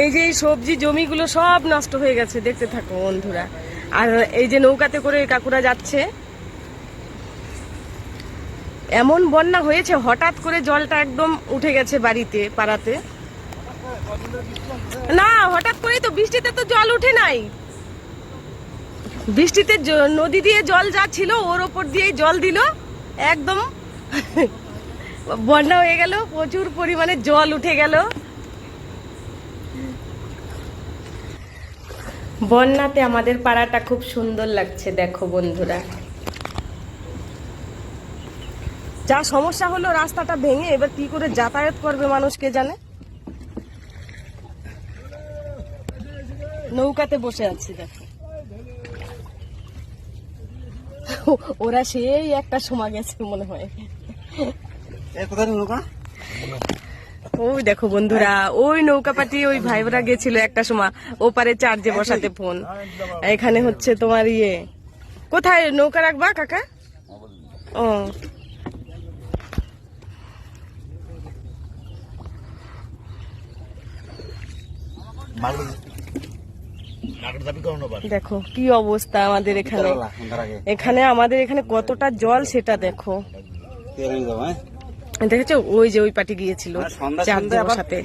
এই যে সবজি জমিগুলো সব নষ্ট হয়ে গেছে, দেখতে থাকো বন্ধুরা। আর এই যে নৌকাতে করে কাকুরা যাচ্ছে, এমন বন্যা হয়েছে, হঠাৎ করে জলটা একদম উঠে গেছে বাড়িতে পাড়াতে। না, হঠাৎ করে তো বৃষ্টিতে তো জল উঠে নাই, বৃষ্টিতে নদী দিয়ে জল যা ছিল ওর ওপর দিয়েই জল দিল, একদম বন্যা হয়ে গেল, প্রচুর পরিমাণে জল উঠে গেল। বন্যাতে আমাদের পাড়াটা খুব সুন্দর লাগছে, দেখো বন্ধুরা। যা সমস্যা হলো রাস্তাটা ভেঙে, এবার কি করে যাতায়াত করবে মানুষ কে জানে। নৌকাতে বসে আছি দেখো, ওরা সেই একটা সময় গেছে মনে হয়। ওই দেখো বন্ধুরা, ওই নৌকা পাটি ওই ভাইরা গেছিল একটা সময় ওপারে চার্জে বসাতে ফোন। এখানে হচ্ছে তোমার কোথায় নৌকা রাখবা কাকা? ও দেখো কি অবস্থা আমাদের এখানে, আমাদের এখানে কতটা জল সেটা দেখো। দেখেছো ওই যে ওই পাটি গিয়েছিল চার্জে বসাতে।